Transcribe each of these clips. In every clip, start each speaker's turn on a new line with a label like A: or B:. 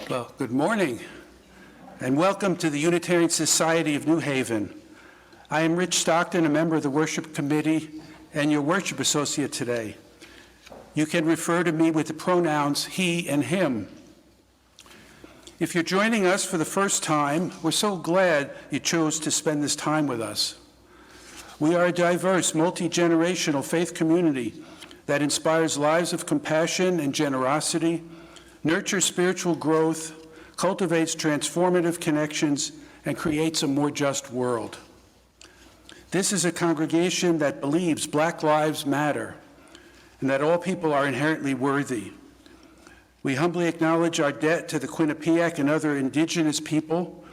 A: Well, good morning, and welcome to the Unitarian Society of New Haven. I am Rich Stockton, a member of the Worship Committee and your worship associate today. You can refer to me with the pronouns he and him. If you're joining us for the first time, we're so glad you chose to spend this time with us. We are a diverse, multi-generational faith community that inspires lives of compassion and generosity, nurtures spiritual growth, cultivates transformative connections, and creates a more just world. This is a congregation that believes Black lives matter and that all people are inherently worthy. We humbly acknowledge our debt to the Quinnipiac and other indigenous people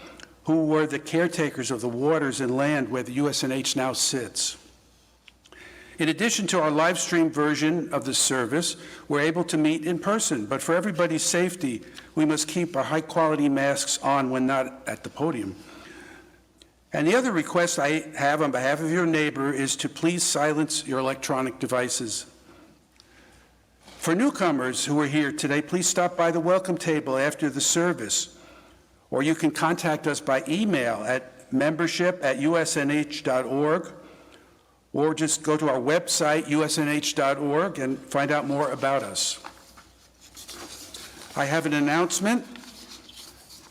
A: who were the caretakers of the waters and land where the USNH now sits. In addition to our live stream version of the service, we're able to meet in person, but for everybody's safety, we must keep our high-quality masks on when not at the podium. And the other request I have on behalf of your neighbor is to please silence your electronic devices. For newcomers who are here today, please stop by the welcome table after the service, or you can contact us by email at membership@usnh.org, or just go to our website, usnh.org, and find out more about us. I have an announcement.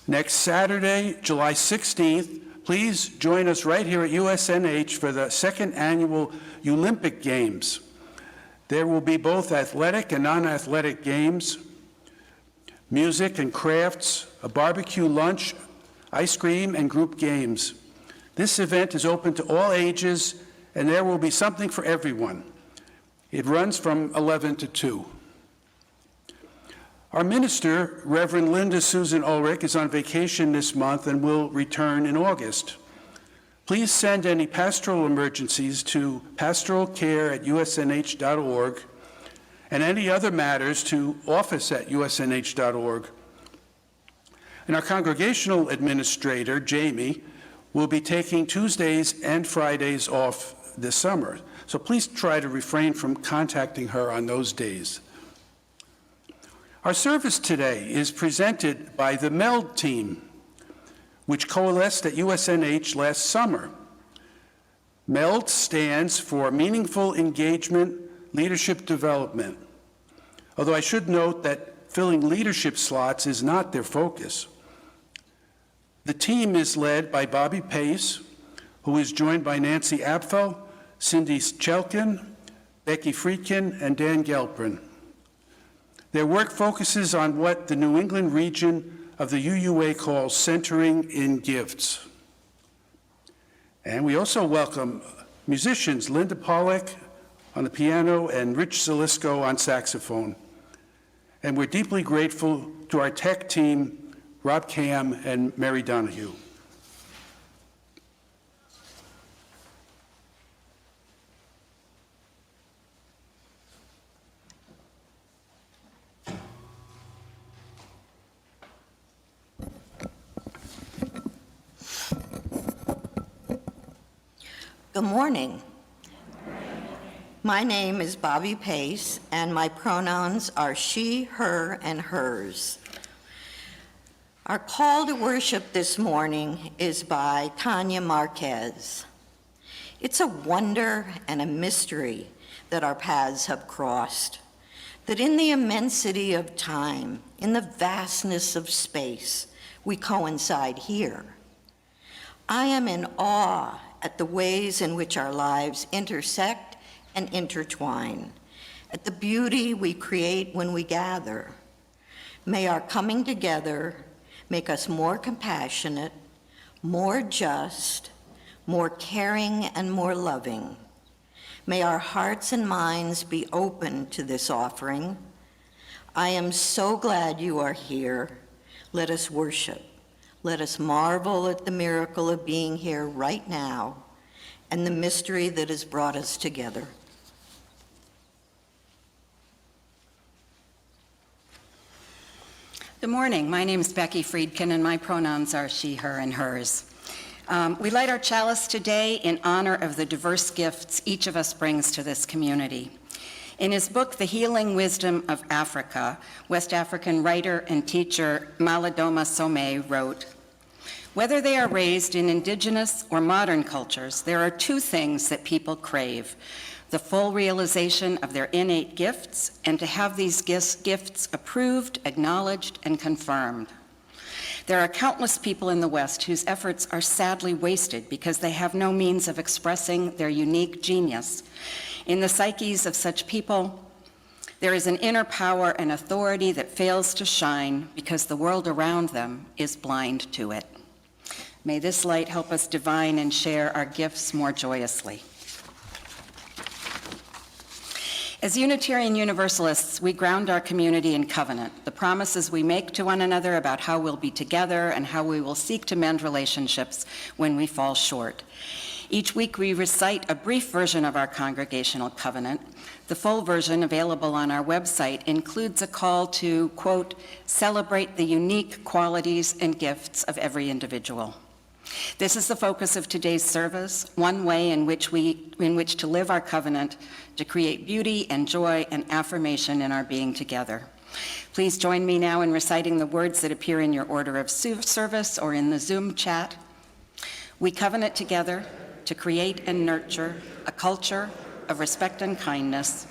A: Next Saturday, July 16th, please join us right here at USNH for the second annual Olympic Games. There will be both athletic and non-athletic games, music and crafts, a barbecue lunch, ice cream, and group games. This event is open to all ages, and there will be something for everyone. It runs from 11 to 2. Our minister, Reverend Linda Susan Ulrich, is on vacation this month and will return in August. Please send any pastoral emergencies to pastoralcare@usnh.org and any other matters to office@usnh.org. And our congregational administrator, Jamie, will be taking Tuesdays and Fridays off this summer, so please try to refrain from contacting her on those days. Our service today is presented by the MELD team, which coalesced at USNH last summer. MELD stands for Meaningful Engagement Leadership Development, although I should note that filling leadership slots is not their focus. The team is led by Bobby Pace, who is joined by Nancy Apfel, Cindy Chelkin, Becky Friedkin, and Dan Gelprin. Their work focuses on what the New England region of the UUA calls centering in gifts. And we also welcome musicians Linda Pollack on the piano and Rich Zalisco on saxophone. And we're deeply grateful to our tech team, Rob Cam and Mary Donahue.
B: Good morning. My name is Bobby Pace, and my pronouns are she, her, and hers. Our call to worship this morning is by Tanya Marquez. It's a wonder and a mystery that our paths have crossed, that in the immensity of time, in the vastness of space, we coincide here. I am in awe at the ways in which our lives intersect and intertwine, at the beauty we create when we gather. May our coming together make us more compassionate, more just, more caring, and more loving. May our hearts and minds be open to this offering. I am so glad you are here. Let us worship. Let us marvel at the miracle of being here right now and the mystery that has brought us together.
C: Good morning. My name is Becky Friedkin, and my pronouns are she, her, and hers. We light our chalice today in honor of the diverse gifts each of us brings to this community. In his book, The Healing Wisdom of Africa, West African writer and teacher Malidoma Somé wrote, "Whether they are raised in indigenous or modern cultures, there are two things that people crave: the full realization of their innate gifts and to have these gifts approved, acknowledged, and confirmed. There are countless people in the West whose efforts are sadly wasted because they have no means of expressing their unique genius. In the psyches of such people, there is an inner power and authority that fails to shine because the world around them is blind to it. May this light help us divine and share our gifts more joyously." As Unitarian Universalists, we ground our community in covenant, the promises we make to one another about how we'll be together and how we will seek to mend relationships when we fall short. Each week we recite a brief version of our congregational covenant. The full version, available on our website, includes a call to, quote, "celebrate the unique qualities and gifts of every individual." This is the focus of today's service, one way in which to live our covenant, to create beauty and joy and affirmation in our being together. Please join me now in reciting the words that appear in your order of service or in the Zoom chat. We covenant together to create and nurture a culture of respect and kindness,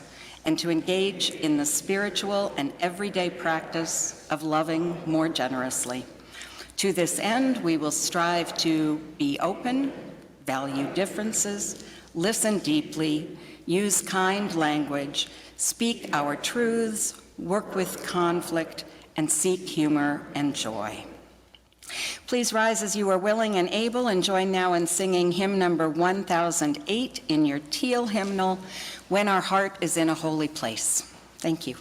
C: and to engage in the spiritual and everyday practice of loving more generously. To this end, we will strive to be open, value differences, listen deeply, use kind language, speak our truths, work with conflict, and seek humor and joy. Please rise as you are willing and able, and join now in singing hymn number 1008 in your teal hymnal, "When Our Heart is in a Holy Place." Thank you.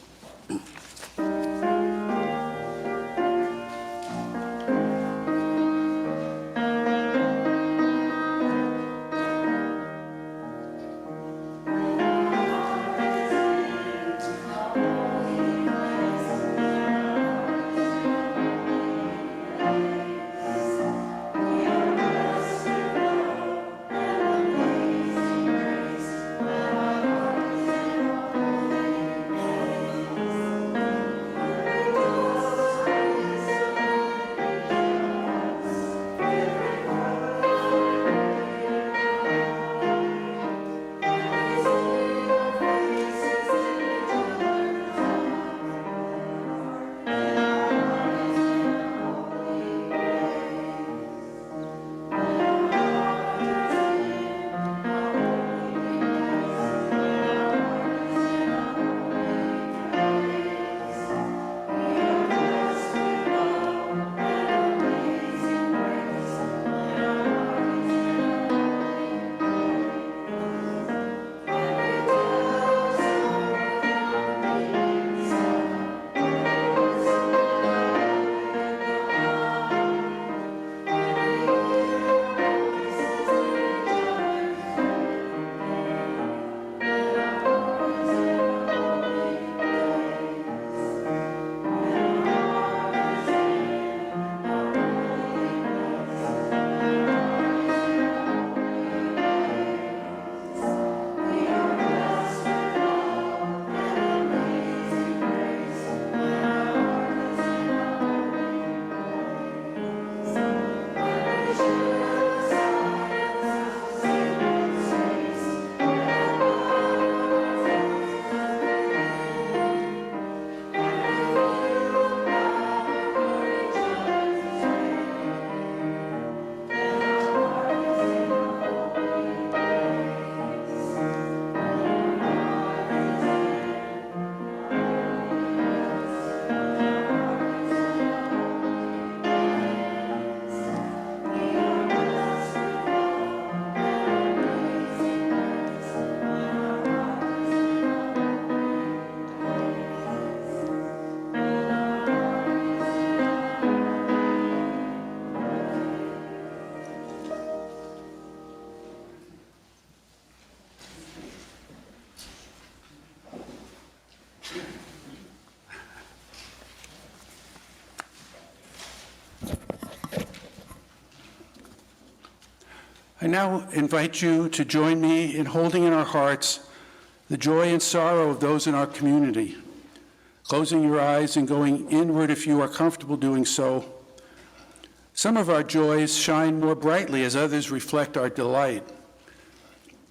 A: I now invite you to join me in holding in our hearts the joy and sorrow of those in our community, closing your eyes and going inward if you are comfortable doing so. Some of our joys shine more brightly as others reflect our delight,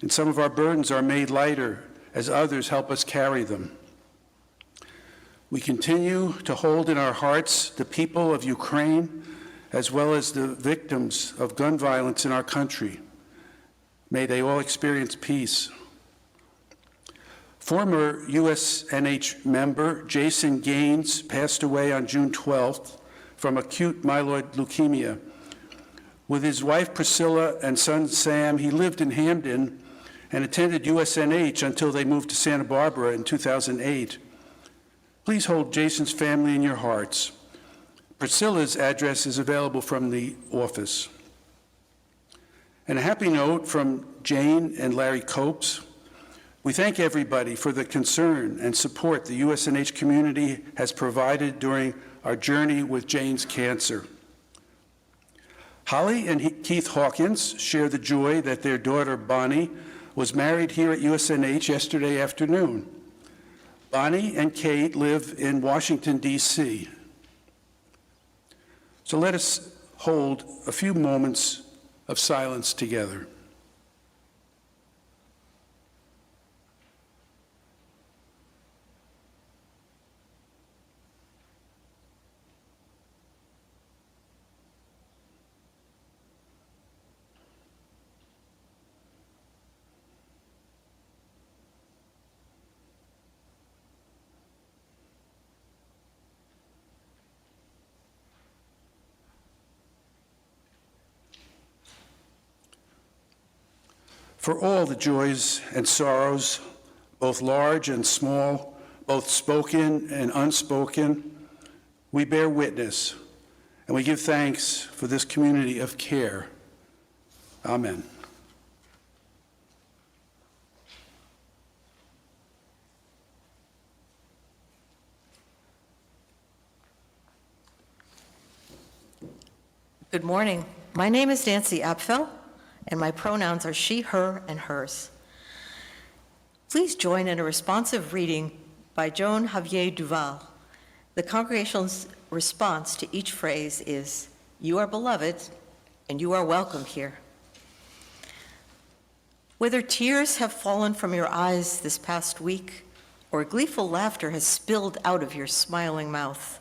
A: and some of our burdens are made lighter as others help us carry them. We continue to hold in our hearts the people of Ukraine, as well as the victims of gun violence in our country. May they all experience peace. Former USNH member Jason Gaines passed away on June 12th from acute myeloid leukemia. With his wife Priscilla and son Sam, he lived in Hamden and attended USNH until they moved to Santa Barbara in 2008. Please hold Jason's family in your hearts. Priscilla's address is available from the office. And a happy note from Jane and Larry Copes. We thank everybody for the concern and support the USNH community has provided during our journey with Jane's cancer. Holly and Keith Hawkins share the joy that their daughter Bonnie was married here at USNH yesterday afternoon. Bonnie and Kate live in Washington, D.C. So let us hold a few moments of silence together. For all the joys and sorrows, both large and small, both spoken and unspoken, we bear witness, and we give thanks for this community of care. Amen.
D: Good morning. My name is Nancy Apfel, and my pronouns are she, her, and hers. Please join in a responsive reading by Joan Javier Duval. The congregation's response to each phrase is, "You are beloved, and you are welcome here." Whether tears have fallen from your eyes this past week, or gleeful laughter has spilled out of your smiling mouth,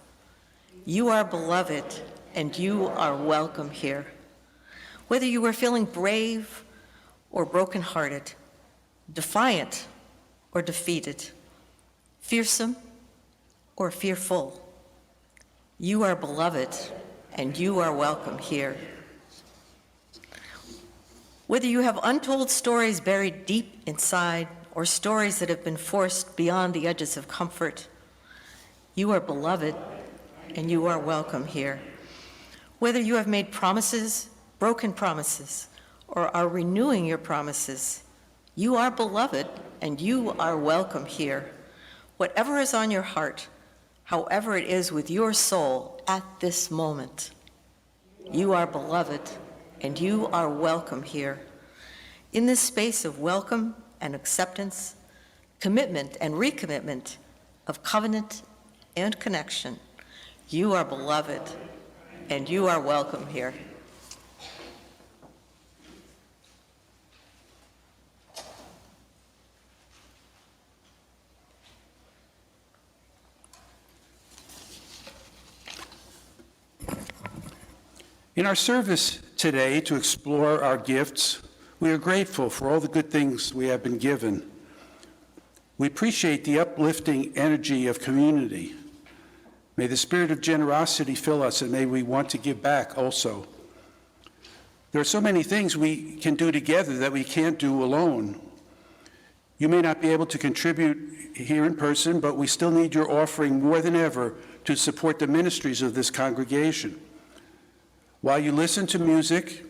D: you are beloved, and you are welcome here. Whether you are feeling brave or brokenhearted, defiant or defeated, fearsome or fearful, you are beloved and you are welcome here. Whether you have untold stories buried deep inside or stories that have been forced beyond the edges of comfort, you are beloved and you are welcome here. Whether you have made promises, broken promises, or are renewing your promises, you are beloved and you are welcome here. Whatever is on your heart, however it is with your soul at this moment, you are beloved and you are welcome here. In this space of welcome and acceptance, commitment and recommitment, of covenant and connection, you are beloved and you are welcome here.
A: In our service today to explore our gifts, we are grateful for all the good things we have been given. We appreciate the uplifting energy of community. May the spirit of generosity fill us, and may we want to give back also. There are so many things we can do together that we can't do alone. You may not be able to contribute here in person, but we still need your offering more than ever to support the ministries of this congregation. While you listen to music,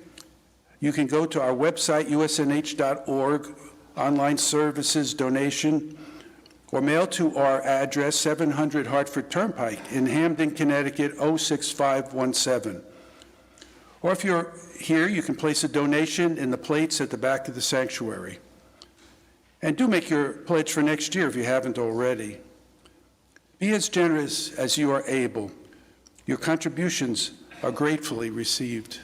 A: you can go to our website, usnh.org, online services donation, or mail to our address, 700 Hartford Turnpike in Hamden, Connecticut, 06517. Or if you're here, you can place a donation in the plates at the back of the sanctuary. And do make your pledge for next year if you haven't already. Be as generous as you are able. Your contributions are gratefully received.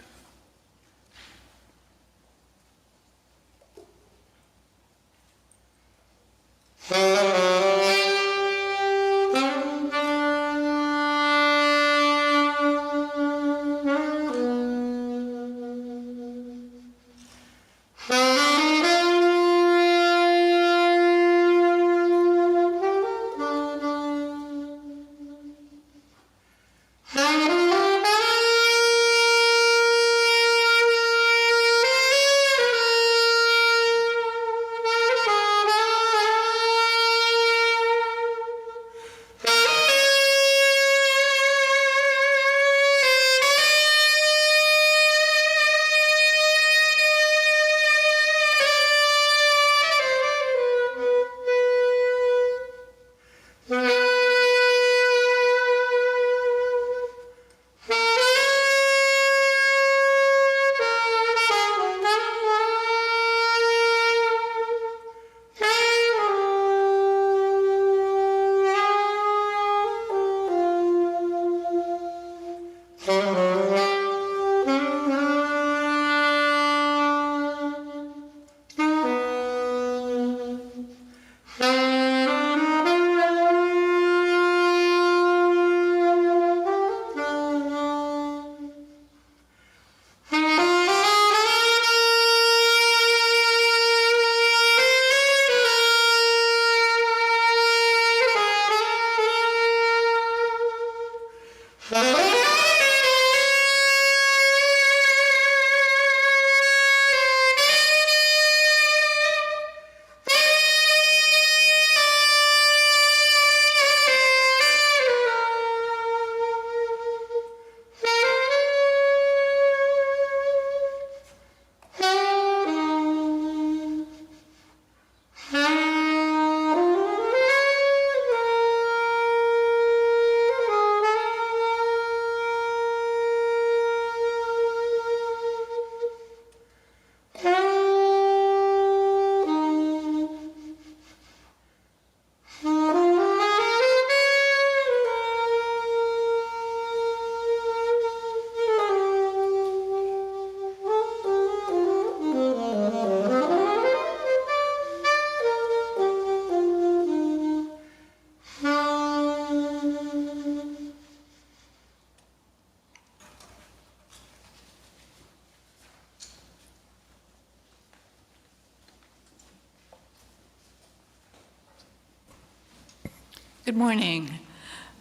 E: Good morning.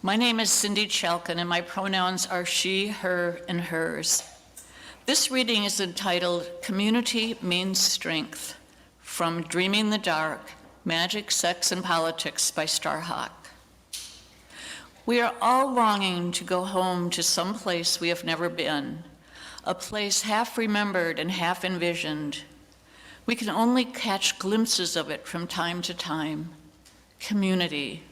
E: My name is Cindy Chalkin, and my pronouns are she, her, and hers. This reading is entitled Community Means Strength, from Dreaming the Dark, Magic, Sex, and Politics by Starhawk. We are all longing to go home to some place we have never been, a place half remembered and half envisioned. We can only catch glimpses of it from time to time. Community.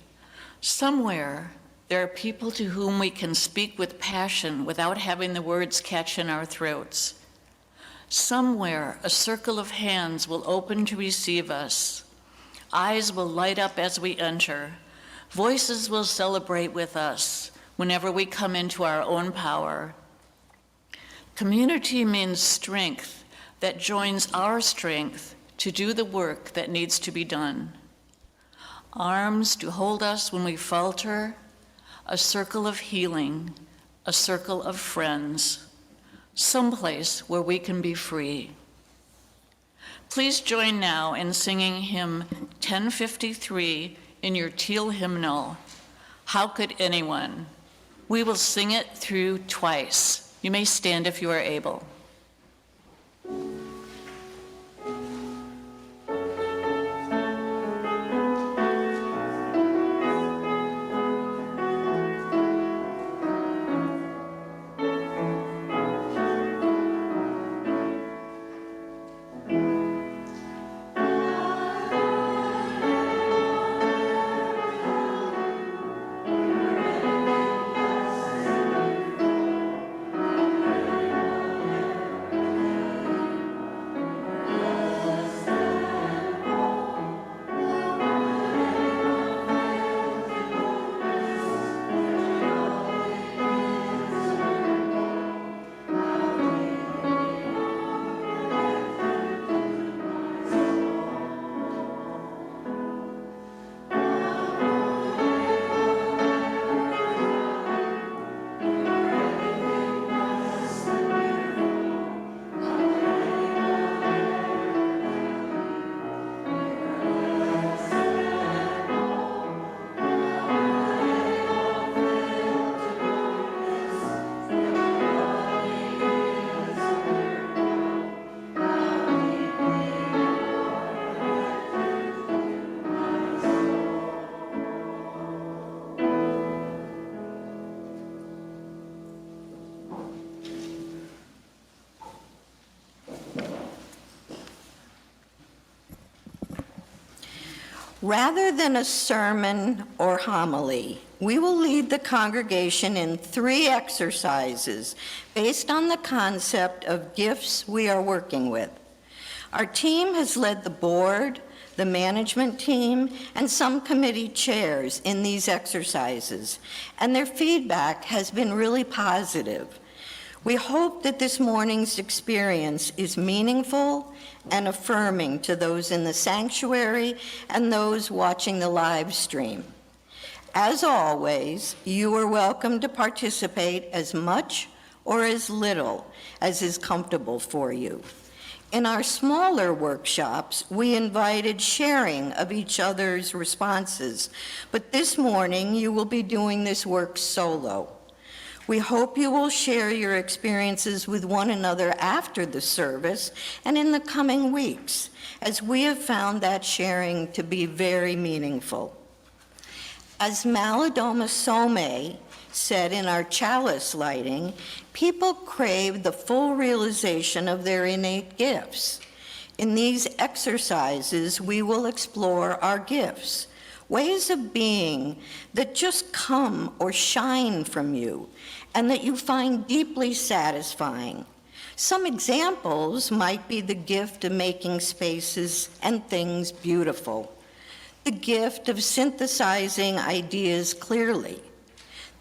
E: Somewhere, there are people to whom we can speak with passion without having the words catch in our throats. Somewhere, a circle of hands will open to receive us. Eyes will light up as we enter. Voices will celebrate with us whenever we come into our own power. Community means strength that joins our strength to do the work that needs to be done. Arms to hold us when we falter, a circle of healing, a circle of friends, someplace where we can be free. Please join now in singing hymn 1053 in your teal hymnal, How Could Anyone? We will sing it through twice. You may stand if you are able.
B: Rather than a sermon or homily, we will lead the congregation in 3 exercises based on the concept of gifts we are working with. Our team has led the board, the management team, and some committee chairs in these exercises, and their feedback has been really positive. We hope that this morning's experience is meaningful and affirming to those in the sanctuary and those watching the live stream. As always, you are welcome to participate as much or as little as is comfortable for you. In our smaller workshops, we invited sharing of each other's responses, but this morning you will be doing this work solo. We hope you will share your experiences with one another after the service and in the coming weeks, as we have found that sharing to be very meaningful. As Malidoma Some said in our chalice lighting, people crave the full realization of their innate gifts. In these exercises, we will explore our gifts, ways of being that just come or shine from you and that you find deeply satisfying. Some examples might be the gift of making spaces and things beautiful, the gift of synthesizing ideas clearly,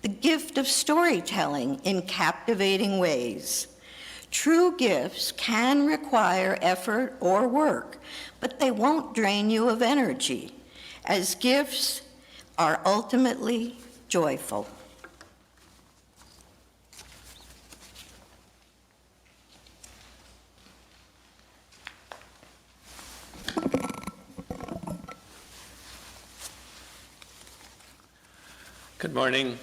B: the gift of storytelling in captivating ways. True gifts can require effort or work, but they won't drain you of energy, as gifts are ultimately joyful.
F: Good morning.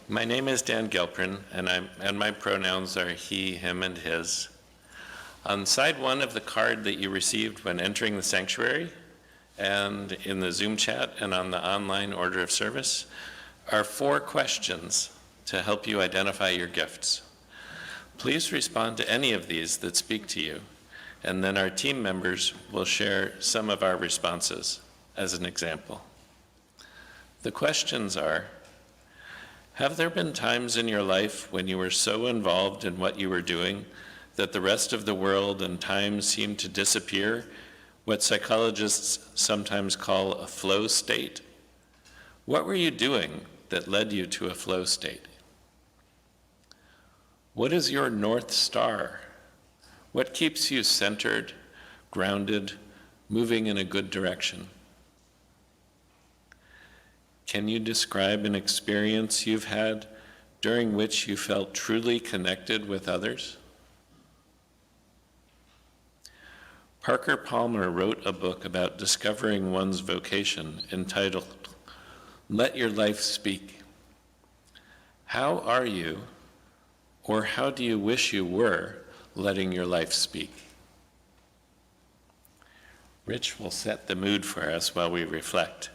F: My name is Dan Gilprin, and my pronouns are he, him, and his. On side 1 of the card that you received when entering the sanctuary, and in the Zoom chat and on the online order of service, are 4 questions to help you identify your gifts. Please respond to any of these that speak to you, and then our team members will share some of our responses as an example. The questions are: have there been times in your life when you were so involved in what you were doing that the rest of the world and time seemed to disappear, what psychologists sometimes call a flow state? What were you doing that led you to a flow state? What is your North Star? What keeps you centered, grounded, moving in a good direction? Can you describe an experience you've had during which you felt truly connected with others? Parker Palmer wrote a book about discovering one's vocation entitled, Let Your Life Speak. How are you, or how do you wish you were, letting your life speak? Rich will set the mood for us while we reflect.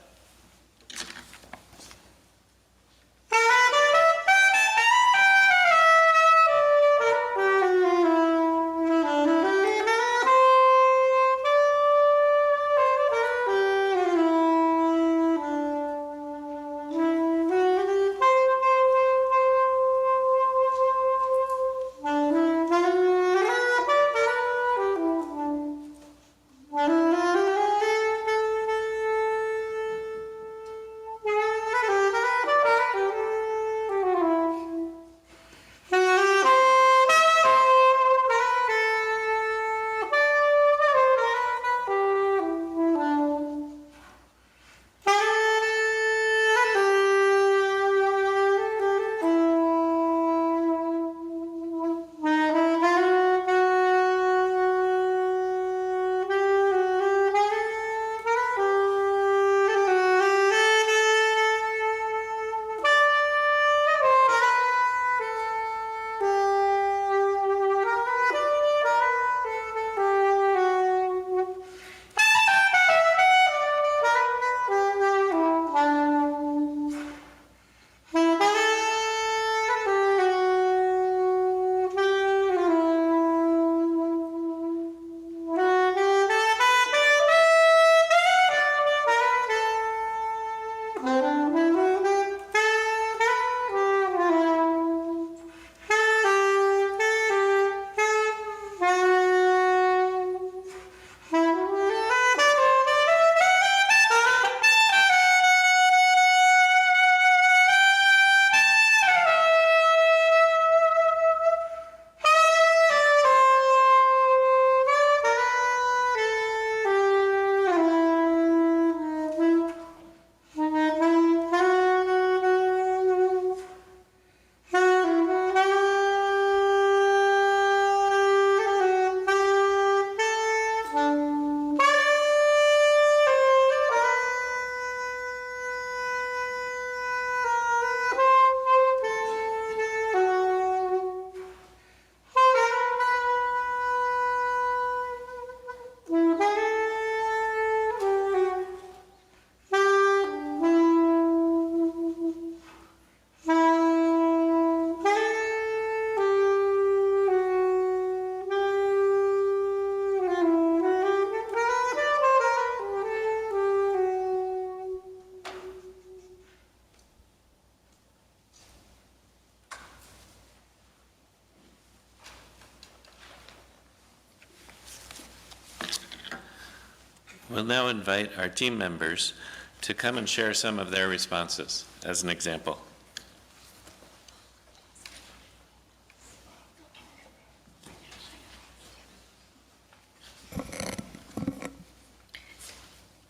F: We'll now invite our team members to come and share some of their responses as an example.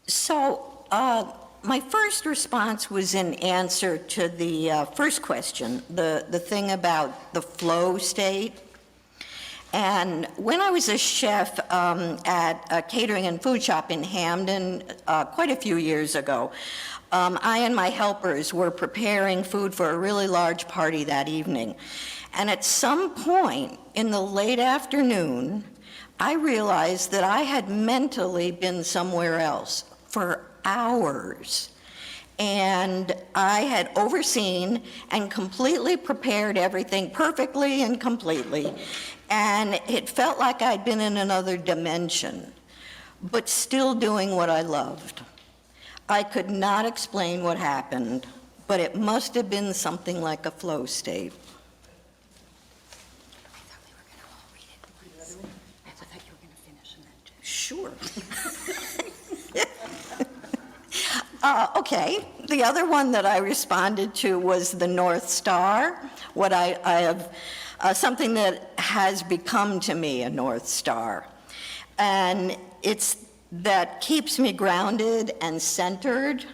B: So, my first response was in answer to the first question, the thing about the flow state. And when I was a chef at a catering and food shop in Hamden quite a few years ago, I and my helpers were preparing food for a really large party that evening. And at some point in the late afternoon, I realized that I had mentally been somewhere else for hours. And I had overseen and completely prepared everything perfectly and completely. And it felt like I'd been in another dimension, but still doing what I loved. I could not explain what happened, but it must have been something like a flow state. Sure. Okay, the other one that I responded to was the North Star, what I have, something that has become to me a North Star. And it's that keeps me grounded and centered.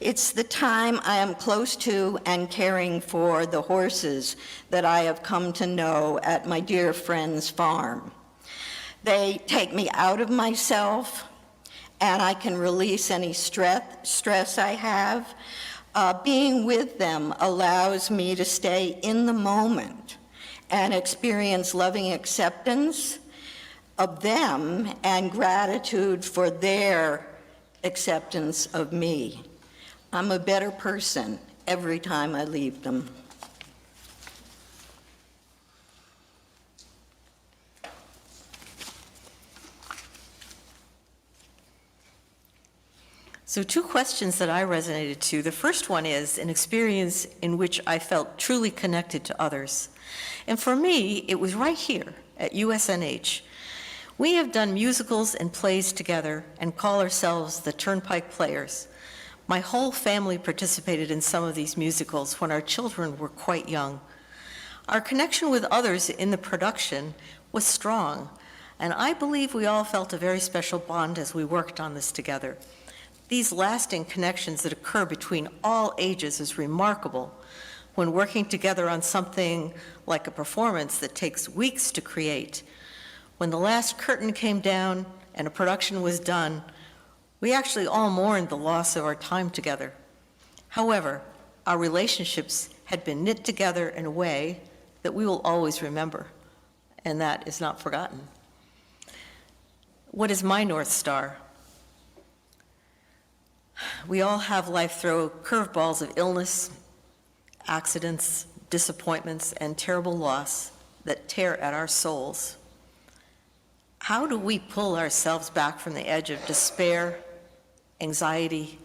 B: It's the time I am close to and caring for the horses that I have come to know at my dear friend's farm. They take me out of myself, and I can release any stress I have. Being with them allows me to stay in the moment and experience loving acceptance of them and gratitude for their acceptance of me. I'm a better person every time I leave them.
D: So 2 questions that I resonated to. The first one is an experience in which I felt truly connected to others. And for me, it was right here at USNH. We have done musicals and plays together and call ourselves the Turnpike Players. My whole family participated in some of these musicals when our children were quite young. Our connection with others in the production was strong, and I believe we all felt a very special bond as we worked on this together. These lasting connections that occur between all ages is remarkable when working together on something like a performance that takes weeks to create. When the last curtain came down and a production was done, we actually all mourned the loss of our time together. However, our relationships had been knit together in a way that we will always remember, and that is not forgotten. What is my North Star? We all have life throw curveballs of illness, accidents, disappointments, and terrible loss that tear at our souls. How do we pull ourselves back from the edge of despair, anxiety,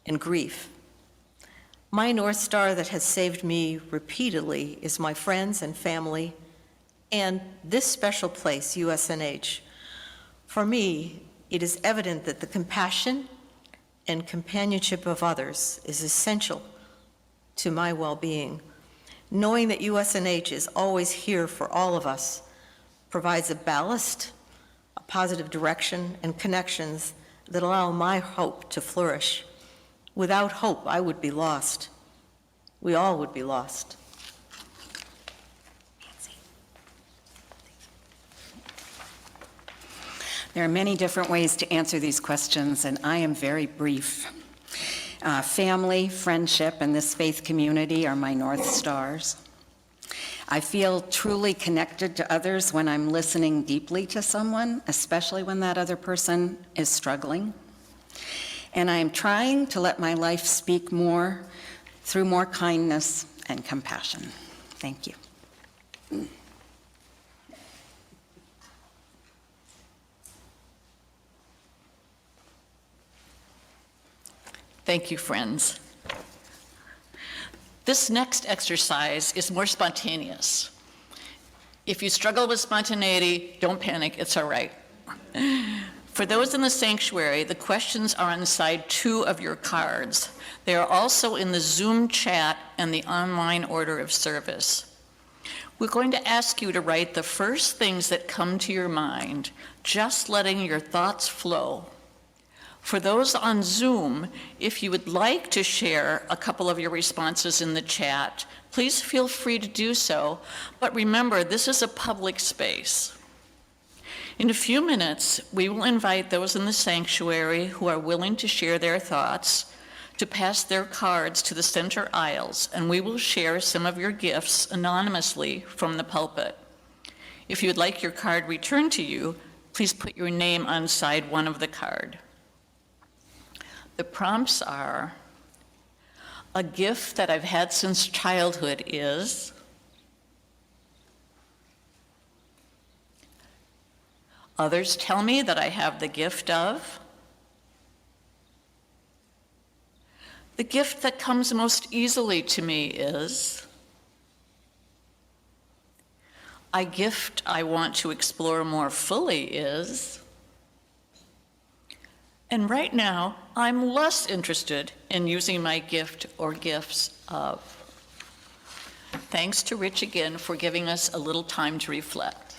D: and grief? My North Star that has saved me repeatedly is my friends and family and this special place, USNH. For me, it is evident that the compassion and companionship of others is essential to my well-being. Knowing that USNH is always here for all of us provides a ballast, a positive direction, and connections that allow my hope to flourish. Without hope, I would be lost. We all would be lost.
C: There are many different ways to answer these questions, and I am very brief. Family, friendship, and this faith community are my North Stars. I feel truly connected to others when I'm listening deeply to someone, especially when that other person is struggling. And I am trying to let my life speak more through more kindness and compassion. Thank you.
E: Thank you, friends. This next exercise is more spontaneous. If you struggle with spontaneity, don't panic, it's all right. For those in the sanctuary, the questions are on side 2 of your cards. They are also in the Zoom chat and the online order of service. We're going to ask you to write the first things that come to your mind, just letting your thoughts flow. For those on Zoom, if you would like to share a couple of your responses in the chat, please feel free to do so, but remember, this is a public space. In a few minutes, we will invite those in the sanctuary who are willing to share their thoughts to pass their cards to the center aisles, and we will share some of your gifts anonymously from the pulpit. If you would like your card returned to you, please put your name on side 1 of the card. The prompts are: a gift that I've had since childhood is, others tell me that I have the gift of, the gift that comes most easily to me is, a gift I want to explore more fully is, and right now, I'm less interested in using my gift or gifts of. Thanks to Rich again for giving us a little time to reflect.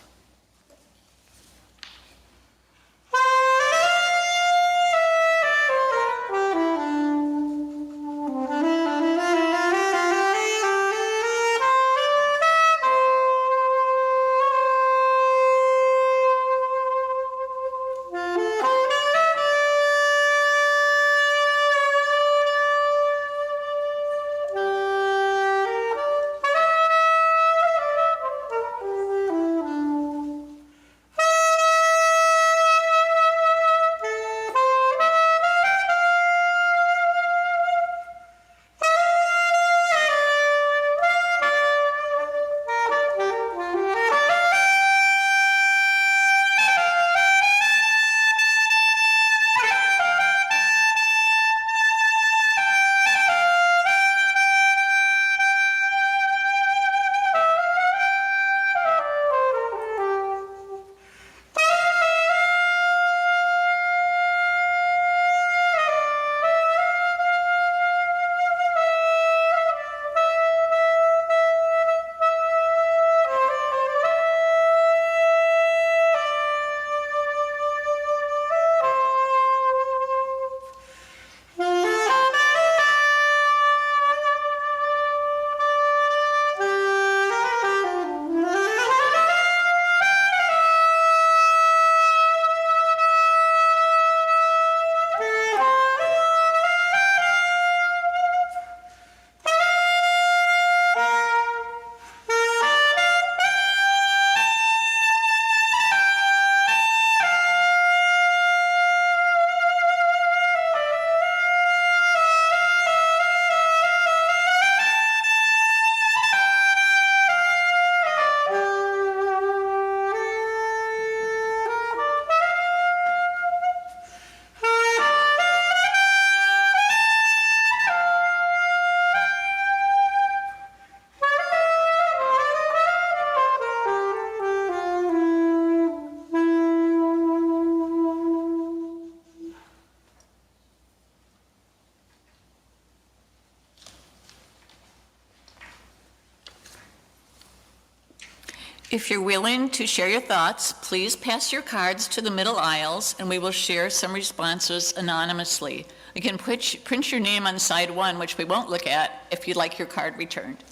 E: If you're willing to share your thoughts, please pass your cards to the middle aisles and we will share some responses anonymously. You can print your name on side 1, which we won't look at, if you'd like your card returned.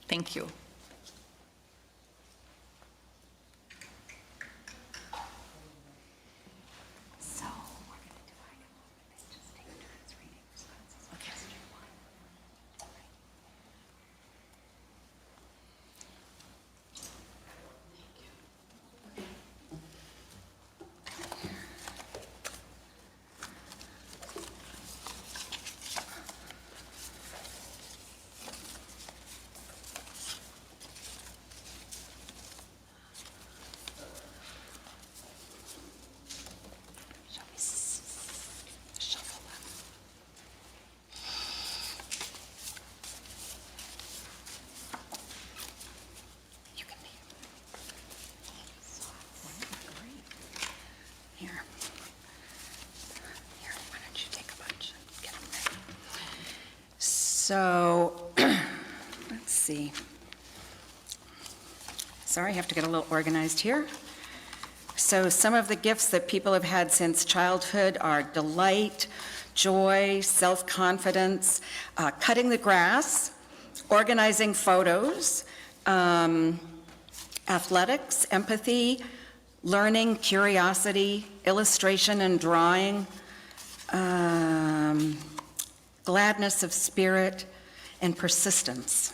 E: Thank you.
C: So, let's see. Sorry, I have to get a little organized here. So some of the gifts that people have had since childhood are delight, joy, self-confidence, cutting the grass, organizing photos, athletics, empathy, learning, curiosity, illustration and drawing, gladness of spirit, and persistence.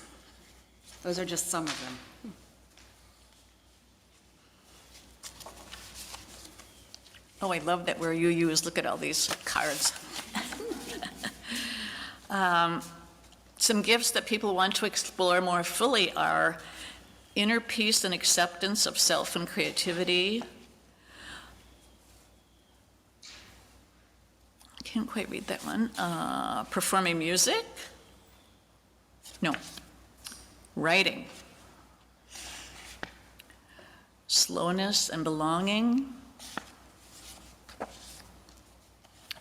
C: Those are just some of them.
E: Oh, I love that where you use, look at all these cards. Some gifts that people want to explore more fully are inner peace and acceptance of self and creativity. I can't quite read that one. Performing music. No. Writing. Slowness and belonging.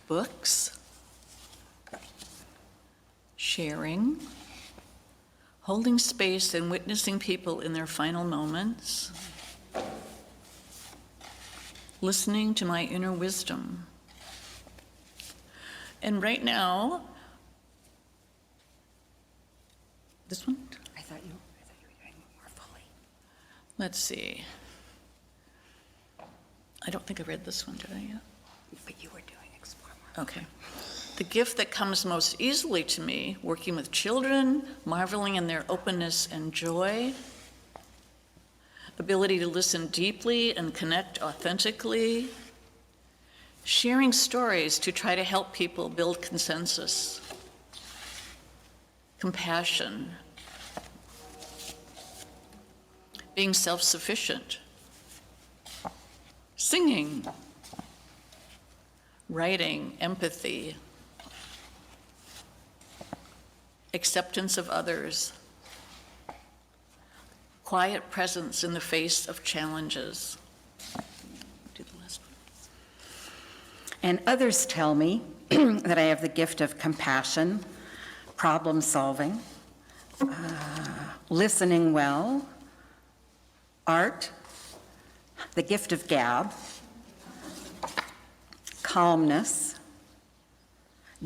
E: Books. Sharing. Holding space and witnessing people in their final moments. Listening to my inner wisdom. And right now, this one?
C: I thought you were doing more fully.
E: Let's see. I don't think I read this one, did I yet?
C: But you were doing explore more.
E: Okay. The gift that comes most easily to me, working with children, marveling in their openness and joy, ability to listen deeply and connect authentically, sharing stories to try to help people build consensus, compassion, being self-sufficient, singing, writing, empathy, acceptance of others, quiet presence in the face of challenges. Do the last one.
C: And others tell me that I have the gift of compassion, problem solving, listening well, art, the gift of gab, calmness,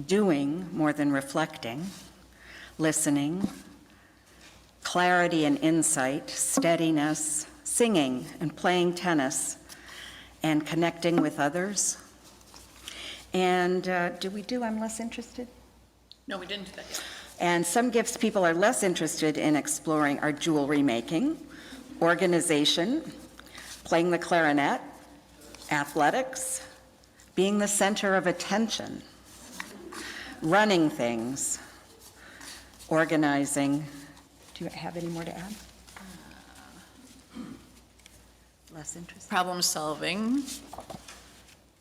C: doing more than reflecting, listening, clarity and insight, steadiness, singing and playing tennis, and connecting with others. And do we do I'm less interested?
E: No, we didn't do that yet.
C: And some gifts people are less interested in exploring are jewelry making, organization, playing the clarinet, athletics, being the center of attention, running things, organizing. Do you have any more to add? Less interested?
E: Problem solving,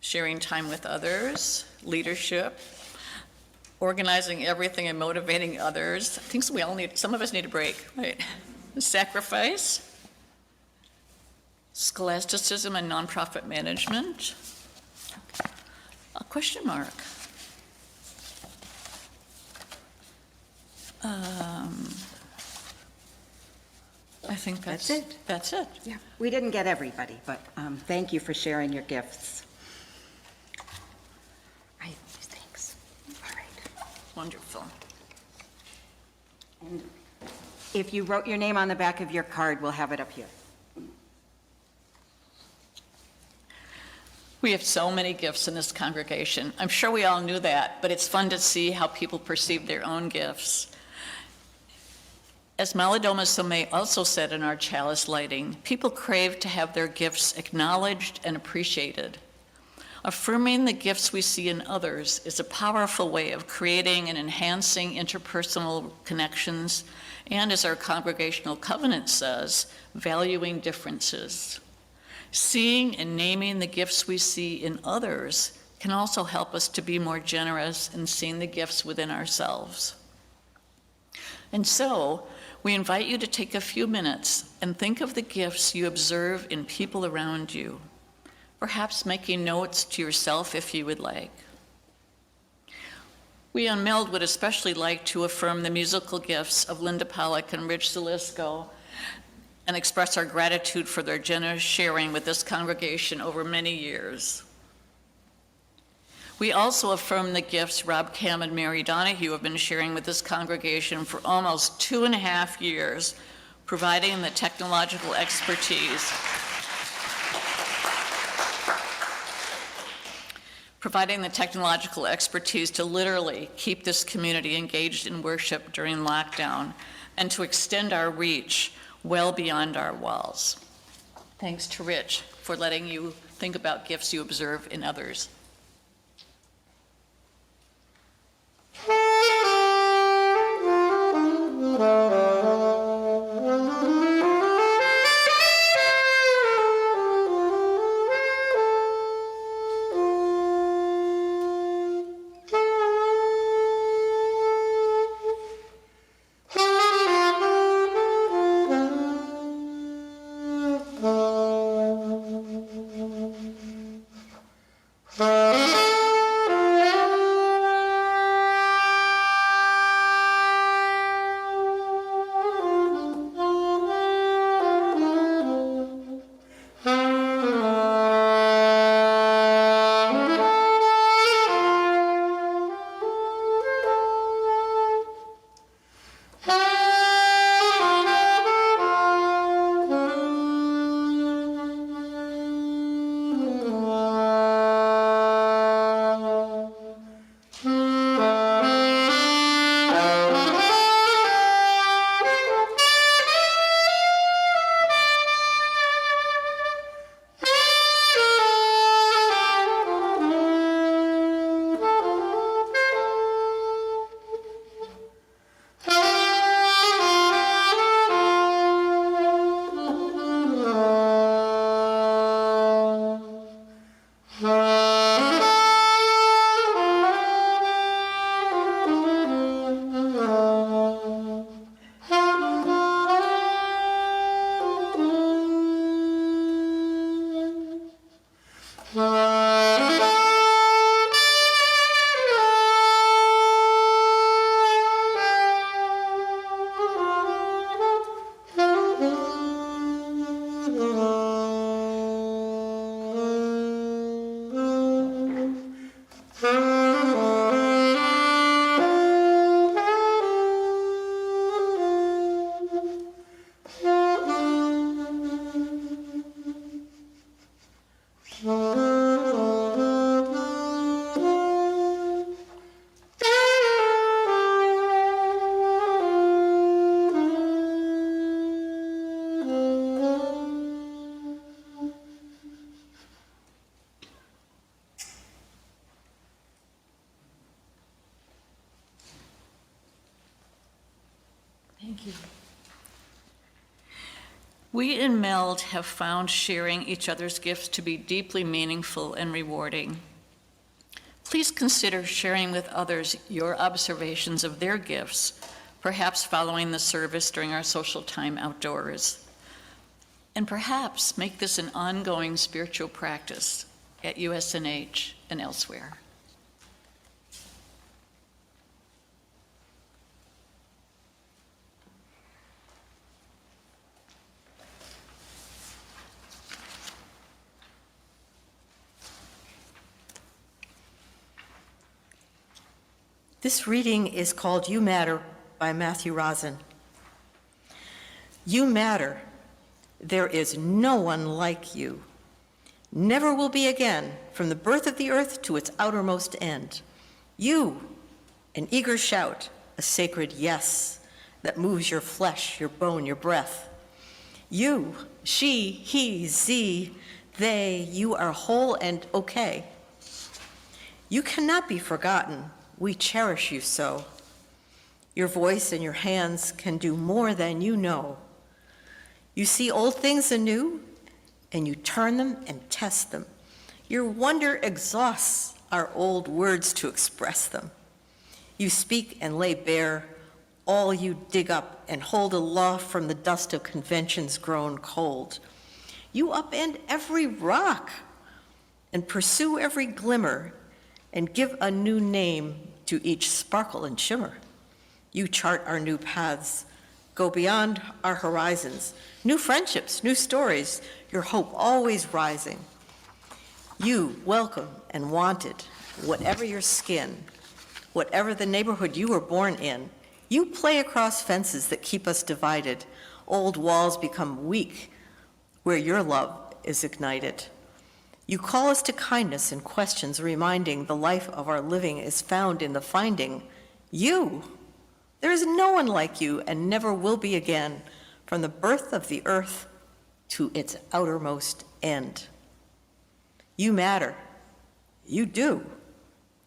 E: sharing time with others, leadership, organizing everything and motivating others. I think we all need, some of us need a break, right? Sacrifice, scholasticism and nonprofit management. A question mark. I think that's
C: it.
E: That's it.
C: Yeah. We didn't get everybody, but thank you for sharing your gifts. Thanks. All right.
E: Wonderful.
C: And if you wrote your name on the back of your card, we'll have it up here.
E: We have so many gifts in this congregation. I'm sure we all knew that, but it's fun to see how people perceive their own gifts. As Malidoma Somé also said in our chalice lighting, people crave to have their gifts acknowledged and appreciated. Affirming the gifts we see in others is a powerful way of creating and enhancing interpersonal connections, and as our congregational covenant says, valuing differences. Seeing and naming the gifts we see in others can also help us to be more generous in seeing the gifts within ourselves. And so, we invite you to take a few minutes and think of the gifts you observe in people around you, perhaps making notes to yourself if you would like. We on MELD would especially like to affirm the musical gifts of Linda Pollack and Rich Zalisco and express our gratitude for their generous sharing with this congregation over many years. We also affirm the gifts Rob Cam and Mary Donahue have been sharing with this congregation for almost 2.5 years, providing the technological expertise to literally keep this community engaged in worship during lockdown and to extend our reach well beyond our walls. Thanks to Rich for letting you think about gifts you observe in others. Thank you. We in MELD have found sharing each other's gifts to be deeply meaningful and rewarding. Please consider sharing with others your observations of their gifts, perhaps following the service during our social time outdoors. And perhaps make this an ongoing spiritual practice at USNH and elsewhere.
D: This reading is called You Matter by Matthew Rosen. You matter. There is no one like you. Never will be again, from the birth of the earth to its outermost end. You, an eager shout, a sacred yes that moves your flesh, your bone, your breath. You, she, he, ze, they, you are whole and okay. You cannot be forgotten. We cherish you so. Your voice and your hands can do more than you know. You see old things anew, and you turn them and test them. Your wonder exhausts our old words to express them. You speak and lay bare all you dig up and hold aloft from the dust of conventions grown cold. You upend every rock and pursue every glimmer and give a new name to each sparkle and shimmer. You chart our new paths, go beyond our horizons, new friendships, new stories, your hope always rising. You welcome and wanted, whatever your skin, whatever the neighborhood you were born in. You play across fences that keep us divided. Old walls become weak where your love is ignited. You call us to kindness and questions, reminding the life of our living is found in the finding you. There is no one like you and never will be again, from the birth of the earth to its outermost end. You matter. You do.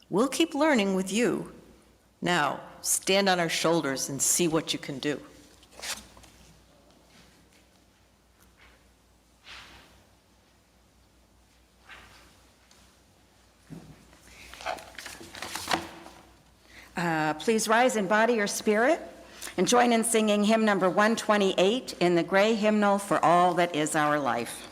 D: We'll keep learning with you. Now, stand on our shoulders and see what you can do.
C: Please rise in body or spirit and join in singing hymn number 128 in the gray hymnal for all that is our life.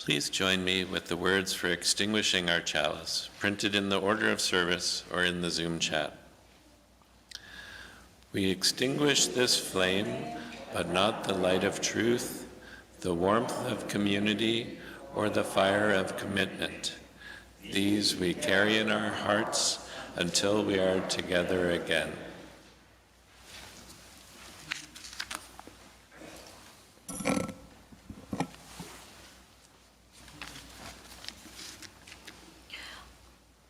F: Please join me with the words for extinguishing our chalice, printed in the order of service or in the Zoom chat. We extinguish this flame, but not the light of truth, the warmth of community, or the fire of commitment. These we carry in our hearts until we are together again.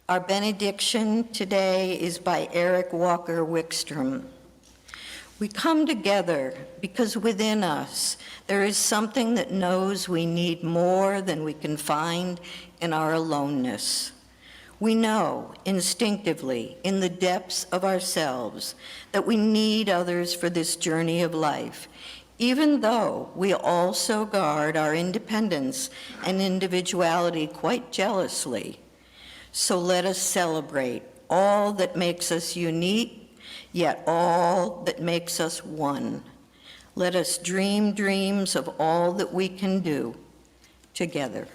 B: Our benediction today is by Eric Walker Wickstrom. We come together because within us there is something that knows we need more than we can find in our aloneness. We know instinctively in the depths of ourselves that we need others for this journey of life, even though we also guard our independence and individuality quite jealously. So let us celebrate all that makes us unique, yet all that makes us one. Let us dream dreams of all that we can do together.